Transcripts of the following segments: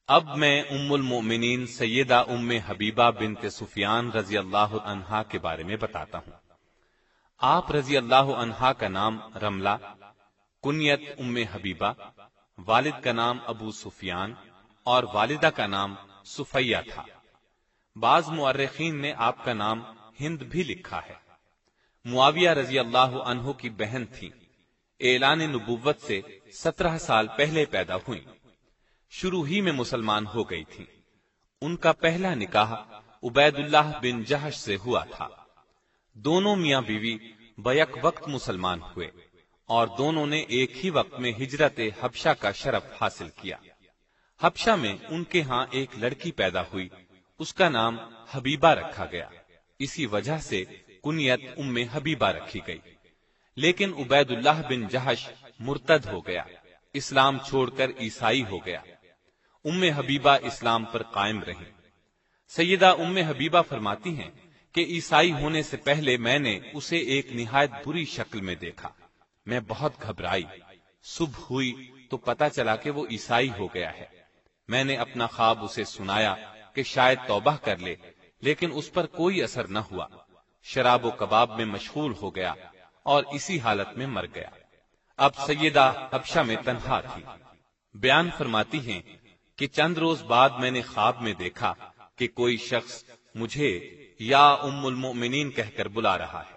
اب میں ام المؤمنین سیدہ ام حبیبہ بنت سفیان رضی اللہ عنہا کے بارے میں بتاتا ہوں۔ آپ رضی اللہ عنہا کا نام رملہ، کنیت ام حبیبہ، والد کا نام ابو سفیان اور والدہ کا نام صفیہ تھا۔ بعض مورخین نے آپ کا نام ہند بھی لکھا ہے۔ معاویہ رضی اللہ عنہ کی بہن تھی، اعلان نبوت سے 17 سال پہلے پیدا ہوئی، شروع ہی میں مسلمان ہو گئی تھی۔ ان کا پہلا نکاح عبید اللہ بن جہش سے ہوا تھا۔ دونوں میاں بیوی بیک وقت مسلمان ہوئے اور دونوں نے ایک ہی وقت میں ہجرت حبشہ کا شرف حاصل کیا۔ حبشہ میں ان کے ہاں ایک لڑکی پیدا ہوئی، اس کا نام حبیبہ رکھا گیا، اسی وجہ سے کنیت ام حبیبہ رکھی گئی۔ لیکن عبید اللہ بن جہش مرتد ہو گیا، اسلام چھوڑ کر عیسائی ہو گیا۔ ام حبیبہ اسلام پر قائم رہی۔ سیدہ ام حبیبہ فرماتی ہیں کہ عیسائی ہونے سے پہلے میں نے اسے ایک نہایت بری شکل میں دیکھا، میں بہت گھبرائی۔ صبح ہوئی تو پتا چلا کہ وہ عیسائی ہو گیا ہے۔ میں نے اپنا خواب اسے سنایا کہ شاید توبہ کر لے، لیکن اس پر کوئی اثر نہ ہوا۔ شراب و کباب میں مشغول ہو گیا اور اسی حالت میں مر گیا۔ اب سیدہ حبشہ میں تنہا تھی۔ بیان فرماتی ہیں کہ چند روز بعد میں نے خواب میں دیکھا کہ کوئی شخص مجھے یا ام المؤمنین کہہ کر بلا رہا ہے۔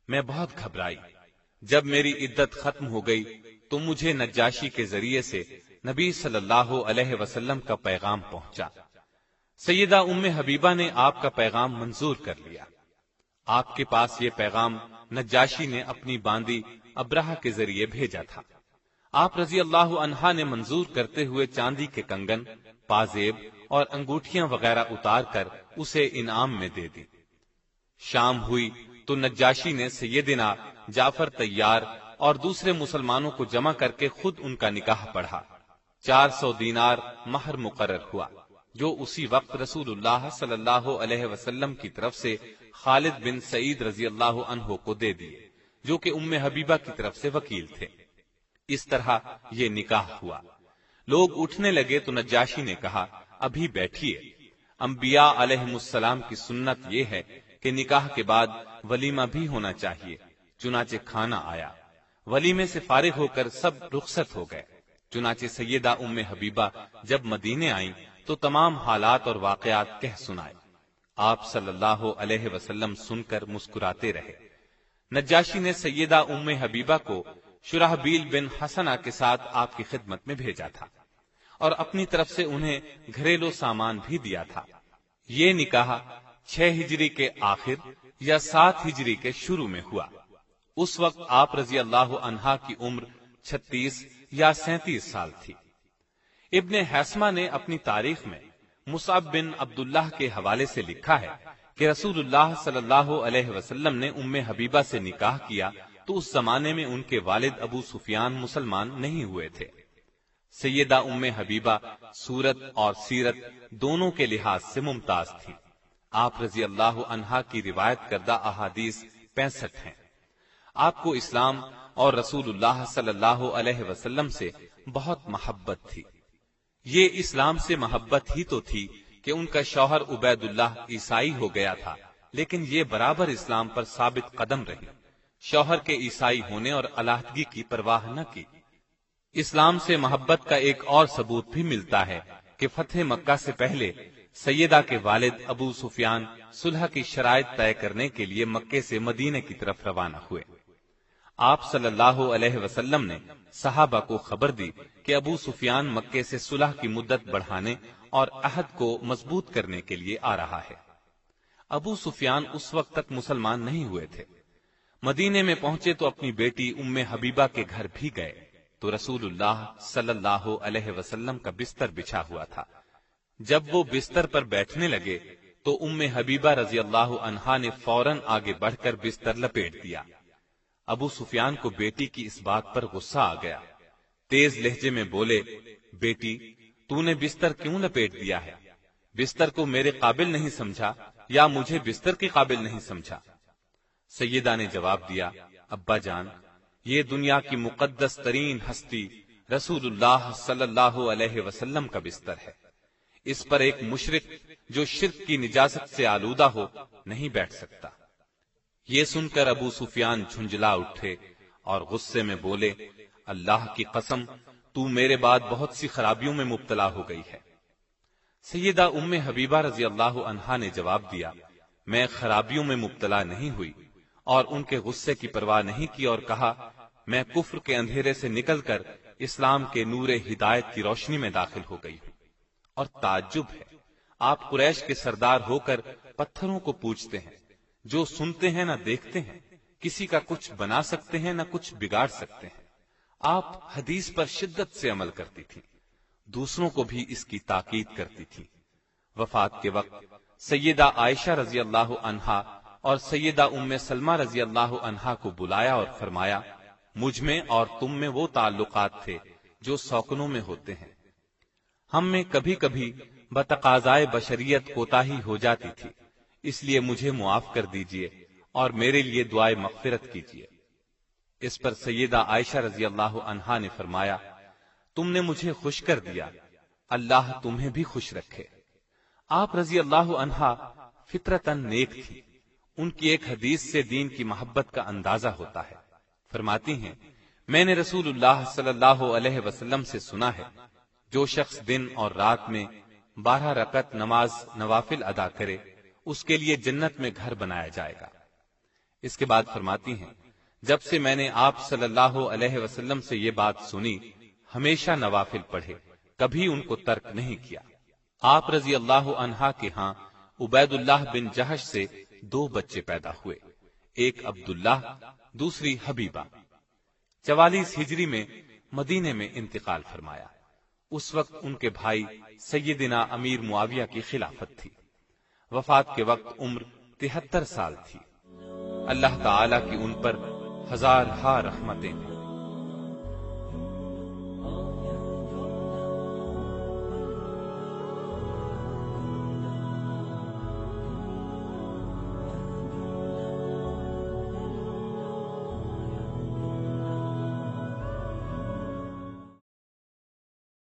میں بہت گھبرائی۔ جب میری عدت ختم ہو گئی تو مجھے نجاشی کے ذریعے سے نبی صلی اللہ علیہ وسلم کا پیغام پہنچا۔ سیدہ ام حبیبہ نے آپ کا پیغام منظور کر لیا۔ آپ کے پاس یہ پیغام نجاشی نے اپنی باندی ابرہہ کے ذریعے بھیجا تھا۔ آپ رضی اللہ عنہا نے منظور کرتے ہوئے چاندی کے کنگن، پازیب اور انگوٹھیاں وغیرہ اتار کر اسے انعام میں دے دی۔ شام ہوئی تو نجاشی نے سیدنا جعفر طیار اور دوسرے مسلمانوں کو جمع کر کے خود ان کا نکاح پڑھا۔ 400 دینار مہر مقرر ہوا، جو اسی وقت رسول اللہ صلی اللہ علیہ وسلم کی طرف سے خالد بن سعید رضی اللہ عنہ کو دے دیے، جو کہ ام حبیبہ کی طرف سے وکیل تھے۔ اس طرح یہ نکاح ہوا۔ لوگ اٹھنے لگے تو نجاشی نے کہا، ابھی بیٹھیے، انبیاء علیہم السلام کی سنت یہ ہے کہ نکاح کے بعد ولیمہ بھی ہونا چاہیے۔ چنانچہ کھانا آیا۔ ولیمے سے فارغ ہو کر سب رخصت ہو گئے۔ چنانچہ سیدہ ام حبیبہ جب مدینے آئیں تو تمام حالات اور واقعات کہہ سنائے۔ آپ صلی اللہ علیہ وسلم سن کر مسکراتے رہے۔ نجاشی نے سیدہ ام حبیبہ کو شرحبیل بن حسنہ کے ساتھ آپ کی خدمت میں بھیجا تھا اور اپنی طرف سے انہیں گھریلو سامان بھی دیا تھا۔ یہ نکاح 6 ہجری کے آخر یا 7 ہجری کے شروع میں ہوا۔ اس وقت آپ رضی اللہ عنہا کی عمر 36 یا 37 سال تھی۔ ابن حیثمہ نے اپنی تاریخ میں مصعب بن عبداللہ کے حوالے سے لکھا ہے کہ رسول اللہ صلی اللہ علیہ وسلم نے ام حبیبہ سے نکاح کیا تو اس زمانے میں ان کے والد ابو سفیان مسلمان نہیں ہوئے تھے۔ سیدہ ام حبیبہ صورت اور سیرت دونوں کے لحاظ سے ممتاز تھی۔ آپ رضی اللہ عنہا کی روایت کردہ احادیث 65 ہیں۔ آپ کو اسلام اور رسول اللہ صلی اللہ علیہ وسلم سے بہت محبت تھی۔ یہ اسلام سے محبت ہی تو تھی کہ ان کا شوہر عبید اللہ عیسائی ہو گیا تھا، لیکن یہ برابر اسلام پر ثابت قدم رہی، شوہر کے عیسائی ہونے اور علیحدگی کی پرواہ نہ کی۔ اسلام سے محبت کا ایک اور ثبوت بھی ملتا ہے کہ فتح مکہ سے پہلے سیدہ کے والد ابو سفیان صلح کی شرائط طے کرنے کے لیے مکے سے مدینے کی طرف روانہ ہوئے۔ آپ صلی اللہ علیہ وسلم نے صحابہ کو خبر دی کہ ابو سفیان مکے سے صلح کی مدت بڑھانے اور عہد کو مضبوط کرنے کے لیے آ رہا ہے۔ ابو سفیان اس وقت تک مسلمان نہیں ہوئے تھے۔ مدینے میں پہنچے تو اپنی بیٹی ام حبیبہ کے گھر بھی گئے تو رسول اللہ صلی اللہ علیہ وسلم کا بستر بچھا ہوا تھا۔ جب وہ بستر پر بیٹھنے لگے تو ام حبیبہ رضی اللہ عنہا نے فوراً آگے بڑھ کر بستر لپیٹ دیا۔ ابو سفیان کو بیٹی کی اس بات پر غصہ آ گیا۔ تیز لہجے میں بولے، بیٹی تو نے بستر کیوں لپیٹ دیا ہے؟ بستر کو میرے قابل نہیں سمجھا یا مجھے بستر کے قابل نہیں سمجھا؟ سیدہ نے جواب دیا، ابا جان، یہ دنیا کی مقدس ترین ہستی رسول اللہ صلی اللہ علیہ وسلم کا بستر ہے، اس پر ایک مشرک جو شرک کی نجاست سے آلودہ ہو نہیں بیٹھ سکتا۔ یہ سن کر ابو سفیان جھنجلا اٹھے اور غصے میں بولے، اللہ کی قسم، تو میرے بعد بہت سی خرابیوں میں مبتلا ہو گئی ہے۔ سیدہ ام حبیبہ رضی اللہ عنہا نے جواب دیا، میں خرابیوں میں مبتلا نہیں ہوئی، اور ان کے غصے کی پرواہ نہیں کی اور کہا، میں کفر کے اندھیرے سے نکل کر اسلام کے نور ہدایت کی روشنی میں داخل ہو گئی ہوں۔ اور تعجب ہے، آپ قریش کے سردار ہو کر پتھروں کو پوجتے ہیں، جو سنتے ہیں نہ دیکھتے ہیں، کسی کا کچھ بنا سکتے ہیں نہ کچھ بگاڑ سکتے ہیں۔ آپ حدیث پر شدت سے عمل کرتی تھی، دوسروں کو بھی اس کی تاکید کرتی تھی۔ وفات کے وقت سیدہ عائشہ رضی اللہ عنہا اور سیدہ ام سلمہ رضی اللہ عنہا کو بلایا اور فرمایا، مجھ میں اور تم میں وہ تعلقات تھے جو سوکنوں میں ہوتے ہیں، ہم میں کبھی کبھی بتقاضائے بشریت کوتاہی ہو جاتی تھی، اس لیے مجھے معاف کر دیجئے اور میرے لیے دعائے مغفرت کیجئے۔ اس پر سیدہ عائشہ رضی اللہ عنہا نے فرمایا، تم نے مجھے خوش کر دیا، اللہ تمہیں بھی خوش رکھے۔ آپ رضی اللہ عنہا فطرتاً نیک تھی، ان کی ایک حدیث سے دین کی محبت کا اندازہ ہوتا ہے۔ فرماتی ہیں، میں نے رسول اللہ صلی اللہ علیہ وسلم سے سنا ہے، جو شخص دن اور رات میں 12 رکعت نماز نوافل ادا کرے، اس کے لیے جنت میں گھر بنایا جائے گا۔ اس کے بعد فرماتی ہیں، جب سے میں نے آپ صلی اللہ علیہ وسلم سے یہ بات سنی، ہمیشہ نوافل پڑھے، کبھی ان کو ترک نہیں کیا۔ آپ رضی اللہ عنہا کے ہاں عبید اللہ بن جہش سے 2 بچے پیدا ہوئے، ایک عبداللہ، دوسری حبیبہ۔ 44 ہجری میں مدینے میں انتقال فرمایا۔ اس وقت ان کے بھائی سیدنا امیر معاویہ کی خلافت تھی۔ وفات کے وقت عمر 73 سال تھی۔ اللہ تعالی کی ان پر ہزارہا رحمتیں ہیں۔